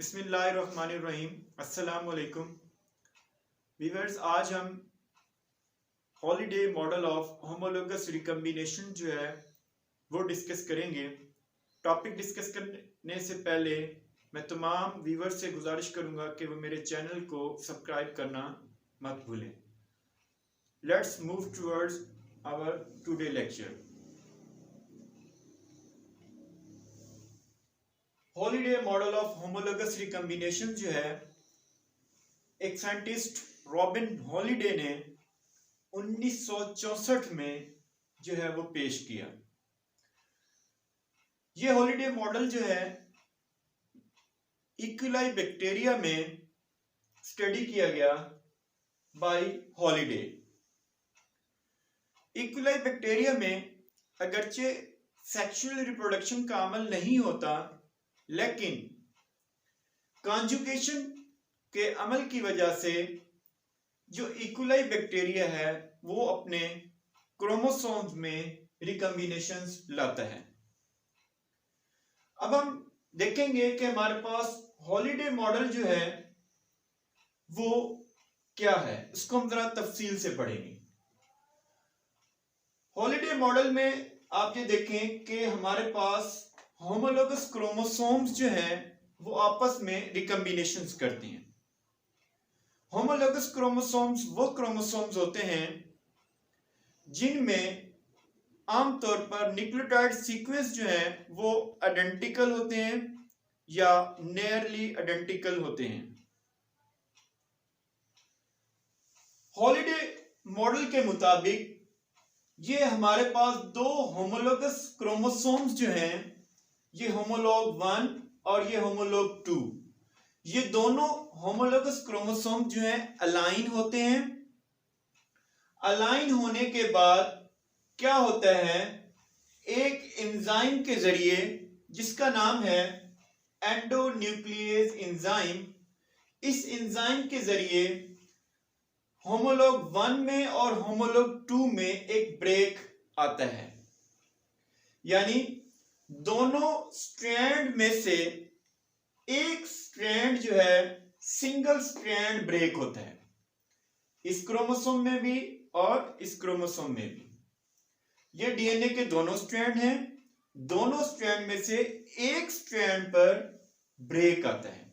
बिस्मिल्लाहिर्रहमानिर्रहीम। अस्सलाम वालेकुम व्यूअर्स, आज हम holiday model of homologous recombination जो है वो डिस्कस करेंगे। टॉपिक डिस्कस करने से पहले मैं तमाम व्यूअर्स से गुजारिश करूंगा कि वो मेरे चैनल को सब्सक्राइब करना मत भूलें। Let's move towards our today lecture. Holliday model of homologous recombination जो है एक साइंटिस्ट रॉबिन हॉलीडे ने 1964 में जो है वो पेश किया। ये हॉलीडे मॉडल जो है इक्विलाई बैक्टीरिया में स्टडी किया गया बाय हॉलीडे। इक्विलाई बैक्टीरिया में अगरचे सेक्सुअल रिप्रोडक्शन का अमल नहीं होता, लेकिन कॉन्जुगेशन के अमल की वजह से जो इक्विलाई बैक्टीरिया है वो अपने क्रोमोसोम्स में रिकम्बिनेशंस लाता है। अब हम देखेंगे कि हमारे पास हॉलीडे मॉडल जो है वो क्या है, इसको हम जरा तफसील से पढ़ेंगे। हॉलीडे मॉडल में आप ये देखें कि हमारे पास होमोलोगस क्रोमोसोम्स जो हैं वो आपस में रिकम्बिनेशंस करते हैं। होमोलोगस क्रोमोसोम्स वो क्रोमोसोम्स होते हैं जिनमें आमतौर पर न्यूक्लियोटाइड सीक्वेंस जो है वो आइडेंटिकल होते हैं या नियरली आइडेंटिकल होते हैं। हॉलीडे मॉडल के मुताबिक ये हमारे पास दो होमोलोगस क्रोमोसोम्स जो हैं, ये होमोलॉग 1 और ये होमोलॉग 2, ये दोनों होमोलोगस क्रोमोसोम जो हैं अलाइन होते हैं। अलाइन होने के बाद क्या होता है, एक एंजाइम के जरिए जिसका नाम है एंडोन्यूक्लियेज एंजाइम, इस एंजाइम के जरिए होमोलॉग 1 में और होमोलॉग 2 में एक ब्रेक आता है। यानी दोनों स्ट्रैंड में से एक स्ट्रैंड जो है सिंगल स्ट्रैंड ब्रेक होता है, इस क्रोमोसोम में भी और इस क्रोमोसोम में भी। ये डीएनए के दोनों स्ट्रैंड हैं, दोनों स्ट्रैंड में से एक स्ट्रैंड पर ब्रेक आता है।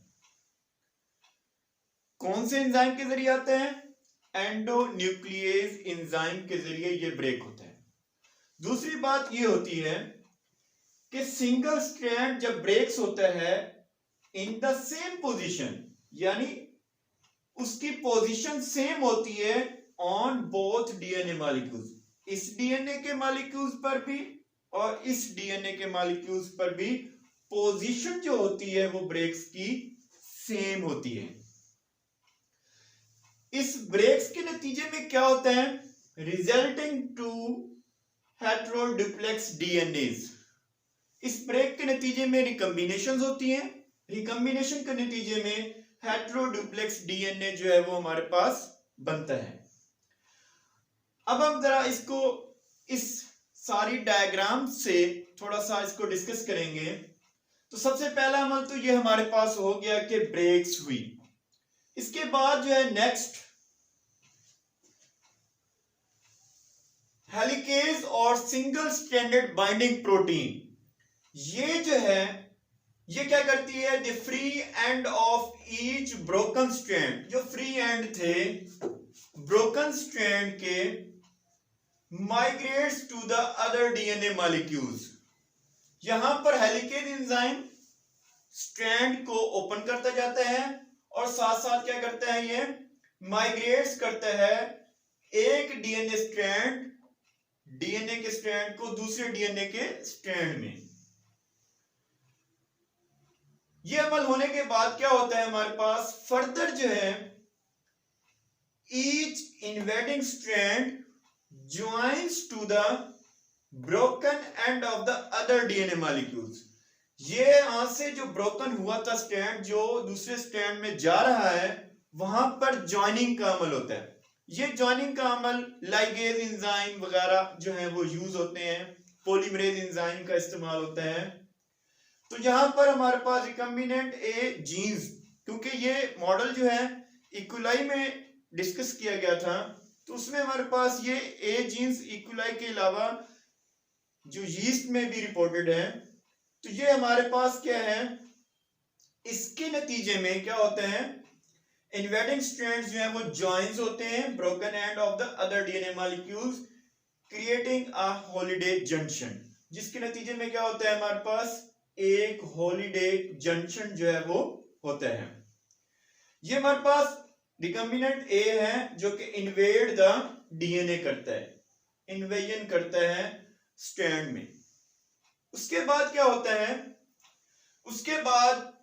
कौन से एंजाइम के जरिए आता है? एंडोन्यूक्लियेज एंजाइम के जरिए ये ब्रेक होता है। दूसरी बात ये होती है कि सिंगल स्ट्रैंड जब ब्रेक्स होता है इन द सेम पोजीशन, यानी उसकी पोजीशन सेम होती है ऑन बोथ डीएनए मॉलिक्यूल्स, इस डीएनए के मॉलिक्यूल्स पर भी और इस डीएनए के मॉलिक्यूल्स पर भी पोजीशन जो होती है वो ब्रेक्स की सेम होती है। इस ब्रेक्स के नतीजे में क्या होता है? Resulting to heteroduplex DNAs. इस ब्रेक के नतीजे में रिकम्बिनेशंस होती हैं, रिकम्बिनेशन के नतीजे में हेटेरोडुप्लेक्स डीएनए जो है वो हमारे पास बनता है। अब हम जरा इसको इस सारी डायग्राम से थोड़ा सा इसको डिस्कस करेंगे। तो सबसे पहला अमल तो ये हमारे पास हो गया कि ब्रेक्स हुई। इसके बाद जो है नेक्स्ट हेलिकेज और सिंगल स्ट्रैंडेड बाइंडिंग प्रोटीन, ये जो है ये क्या करती है, the free end of each broken strand, जो फ्री एंड थे ब्रोकन स्ट्रैंड के, migrates to the other DNA molecules. यहां पर हेलिकेज एंजाइम स्ट्रैंड को ओपन करता जाता है और साथ साथ क्या करता है, ये माइग्रेट्स करता है एक डीएनए स्ट्रैंड, डीएनए के स्ट्रैंड को दूसरे डीएनए के स्ट्रैंड में। ये अमल होने के बाद क्या होता है, हमारे पास फर्दर जो है each invading strand joins to the broken end of the other DNA molecules. ये यहां से जो ब्रोकन हुआ था स्ट्रैंड, जो दूसरे स्ट्रैंड में जा रहा है, वहां पर ज्वाइनिंग का अमल होता है। ये ज्वाइनिंग का अमल लाइगेज एंजाइम वगैरह जो है वो यूज होते हैं, पॉलीमरेज एंजाइम का इस्तेमाल होता है। तो यहां पर हमारे पास रिकम्बिनेंट ए जीन्स, क्योंकि ये मॉडल जो है इक्वलाई में डिस्कस किया गया था, तो उसमें हमारे पास ये ए जीन्स इक्वलाई के अलावा जो यीस्ट में भी रिपोर्टेड है। तो ये हमारे पास क्या है, इसके नतीजे में क्या होता है, इन्वेडिंग स्ट्रैंड्स जो है वो जॉइंस होते हैं broken end of the other DNA molecules creating a holiday junction, जिसके नतीजे में क्या होता है, हमारे पास एक हॉलिडे जंक्शन जो है वो होता है। ये हमारे पास रिकम्बिनेंट ए है जो कि इन्वेड द डीएनए करता है, इन्वेजन करता है स्ट्रैंड में। उसके बाद क्या होता है, उसके बाद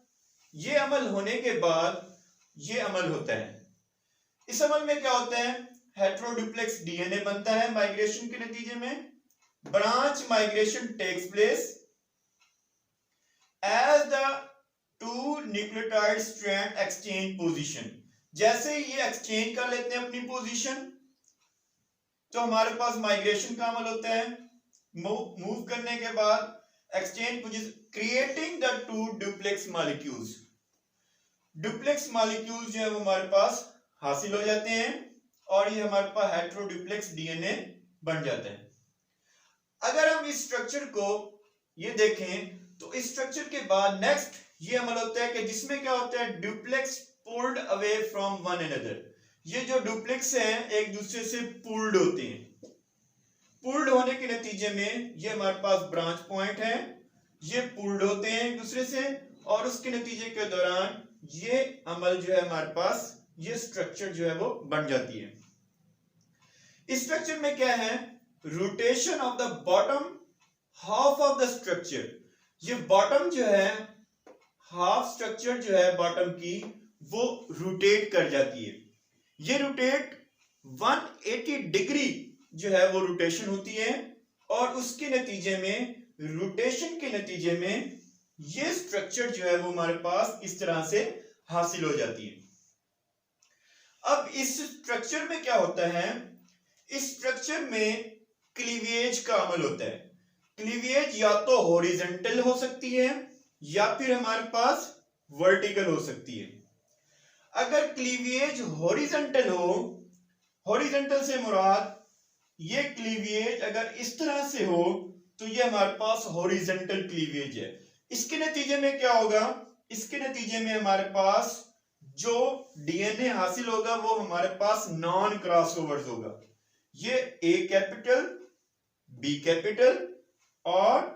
ये अमल होने के बाद ये अमल होता है। इस अमल में क्या होता है, हेटेरोडुप्लेक्स डीएनए बनता है माइग्रेशन के नतीजे में। Branch migration takes place as the two nucleotide strand exchange position. जैसे ही ये एक्सचेंज कर लेते हैं अपनी पोजीशन, तो हमारे पास माइग्रेशन का अमल होता है। मूव करने के बाद exchange position creating the two duplex molecules. Duplex molecules जो है वो हमारे पास हासिल हो जाते हैं और ये हमारे पास हेटेरोडुप्लेक्स डीएनए बन जाता है। अगर हम इस स्ट्रक्चर को ये देखें तो इस स्ट्रक्चर के बाद नेक्स्ट ये अमल होता है कि जिसमें क्या होता है, duplex pulled away from one another. ये जो डुप्लेक्स हैं एक दूसरे से पुल्ड होते हैं। पुल्ड होने के नतीजे में ये हमारे पास ब्रांच पॉइंट है, ये पुल्ड होते हैं एक दूसरे से और उसके नतीजे के दौरान ये अमल जो है हमारे पास, ये स्ट्रक्चर जो है वो बन जाती है। इस स्ट्रक्चर में क्या है, rotation of the bottom half of the structure. ये बॉटम जो है, हाफ स्ट्रक्चर जो है बॉटम की, वो रोटेट कर जाती है। ये रोटेट 180 डिग्री जो है वो रोटेशन होती है और उसके नतीजे में, रोटेशन के नतीजे में ये स्ट्रक्चर जो है वो हमारे पास इस तरह से हासिल हो जाती है। अब इस स्ट्रक्चर में क्या होता है, इस स्ट्रक्चर में क्लीवेज का अमल होता है। क्लीवेज या तो हॉरिजॉन्टल हो सकती है या फिर हमारे पास वर्टिकल हो सकती है। अगर क्लीवेज हॉरिजॉन्टल हो, हॉरिजॉन्टल से मुराद ये क्लीवेज अगर इस तरह से हो तो ये हमारे पास हॉरिजॉन्टल क्लीवेज है। इसके नतीजे में क्या होगा, इसके नतीजे में हमारे पास जो डीएनए हासिल होगा वो हमारे पास नॉन क्रॉसओवर्स होगा। ये ए कैपिटल, बी कैपिटल और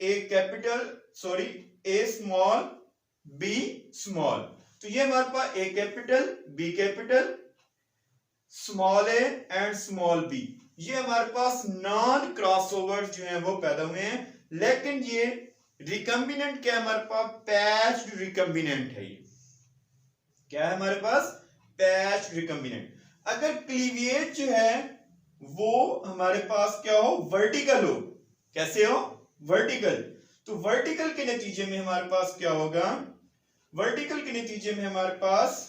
A capital, sorry A small, B small. तो ये हमारे पास A capital, B capital, small A and small B, ये हमारे पास नॉन क्रॉसओवर जो है वो पैदा हुए हैं। लेकिन ये रिकम्बिनेंट क्या है हमारे पास, पैच्ड रिकम्बिनेंट है। ये क्या है हमारे पास, पैच्ड रिकम्बिनेंट। अगर क्लीवेज जो है वो हमारे पास क्या हो, वर्टिकल हो। कैसे हो, वर्टिकल। तो वर्टिकल के नतीजे में हमारे पास क्या होगा, वर्टिकल के नतीजे में हमारे पास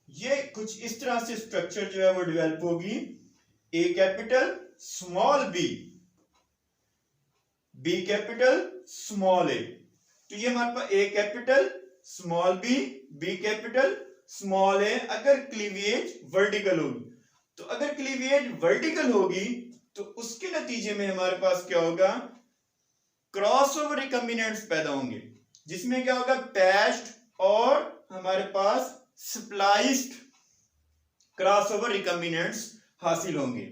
ये कुछ इस तरह से स्ट्रक्चर जो है वो डेवलप होगी। A capital, small B, B capital, small A. तो ये हमारे पास A capital, small B, B capital, small A. अगर क्लीवेज वर्टिकल होगी, तो अगर क्लीवेज वर्टिकल होगी तो उसके नतीजे में हमारे पास क्या होगा, क्रॉसओवर रिकम्बिनेंट्स पैदा होंगे, जिसमें क्या होगा, पैच्ड और हमारे पास स्प्लाइस्ड क्रॉसओवर रिकम्बिनेंट्स हासिल होंगे।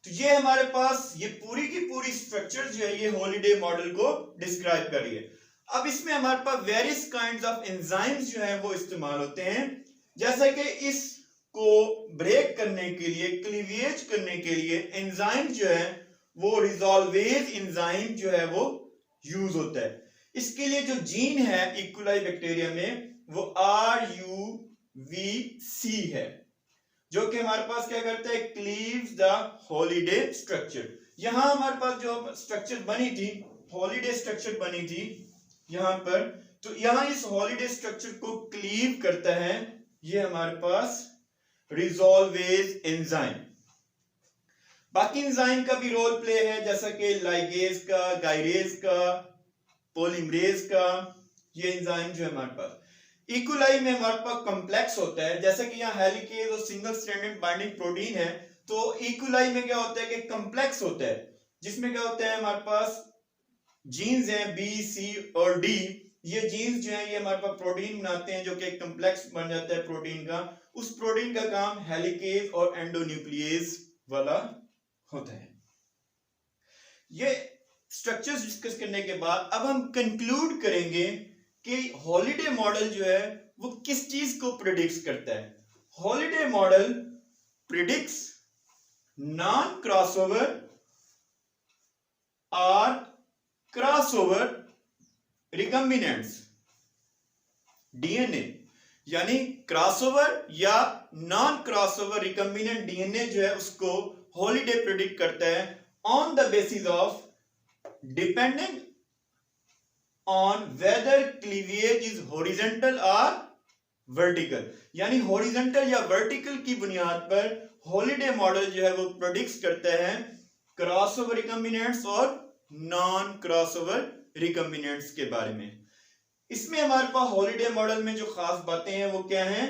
तो ये हमारे पास ये पूरी की पूरी स्ट्रक्चर जो है ये हॉलिडे मॉडल को डिस्क्राइब कर रही है। अब इसमें हमारे पास वेरियस काइंड्स ऑफ एंजाइम्स जो है वो इस्तेमाल होते हैं, जैसा कि इसको ब्रेक करने के लिए, क्लीवेज करने के लिए एंजाइम जो है वो रिजॉल्वेज एंजाइम जो है वो यूज होता है। इसके लिए जो जीन है इक्वलाई बैक्टीरिया में वो RUVC है, जो कि हमारे पास क्या करता है, क्लीव्स द हॉलिडे स्ट्रक्चर। यहां हमारे पास जो स्ट्रक्चर बनी थी, हॉलिडे स्ट्रक्चर बनी थी यहां पर, तो यहां इस हॉलिडे स्ट्रक्चर को क्लीव करता है ये हमारे पास रिजॉल्वेज एंजाइम। बाकी एंजाइम का भी रोल प्ले है, जैसा कि लाइगेज का, गायरेज का, पॉलीमरेज का ये एंजाइम जो है हमारे पास। इकोलाई में हमारे पास कॉम्प्लेक्स होता है, जैसे कि यहाँ हेलिकेज और सिंगल स्ट्रैंडेड बाइंडिंग प्रोटीन है, तो इकोलाई में क्या होता है कि कॉम्प्लेक्स होता है, जिसमें क्या होता है हमारे पास जीन्स हैं बी सी और डी। ये जीन्स जो है ये हमारे पास प्रोटीन बनाते हैं जो कि एक कॉम्प्लेक्स बन जाता है प्रोटीन का। उस प्रोटीन का काम हेलिकेज और एंडोन्यूक्लियस वाला होता है। ये स्ट्रक्चर्स डिस्कस करने के बाद अब हम कंक्लूड करेंगे कि हॉलिडे मॉडल जो है वो किस चीज को प्रिडिक्ट करता है। Holiday model predicts non crossover और क्रॉसओवर रिकॉम्बिनेंट्स डीएनए, यानी क्रॉसओवर या नॉन क्रॉसओवर रिकॉम्बिनेंट डीएनए जो है उसको हॉलिडे प्रिडिक्ट करता है on the basis of depending on whether cleavage is horizontal or vertical, यानी horizontal या vertical की बुनियाद पर हॉलिडे मॉडल जो है वो प्रेडिक्ट करता है क्रॉसओवर रिकॉम्बिनेंट्स और नॉन क्रॉसओवर रिकॉम्बिनेंट्स के बारे में। इसमें हमारे पास हॉलिडे मॉडल में जो खास बातें हैं वो क्या हैं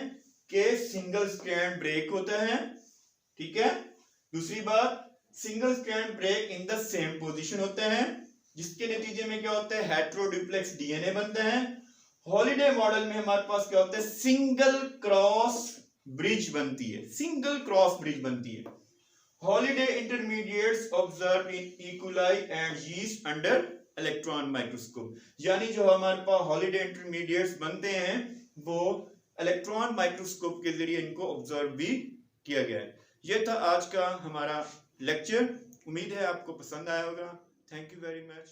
कि सिंगल स्ट्रैंड ब्रेक होता है, ठीक है। दूसरी बात, single strand break in the same position होता है, जिसके नतीजे में क्या होता है हेटेरोडुप्लेक्स डीएनए बनता है। हॉलिडे मॉडल में हमारे पास क्या होता है सिंगल क्रॉस ब्रिज बनती है, सिंगल क्रॉस ब्रिज बनती है। Holiday intermediates observe in E coli and yeast under electron microscope, यानी जो हमारे पास हॉलिडे इंटरमीडिएट्स बनते हैं वो इलेक्ट्रॉन माइक्रोस्कोप के जरिए इनको ऑब्जर्व भी किया गया है। यह था आज का हमारा लेक्चर, उम्मीद है आपको पसंद आया होगा। Thank you very much.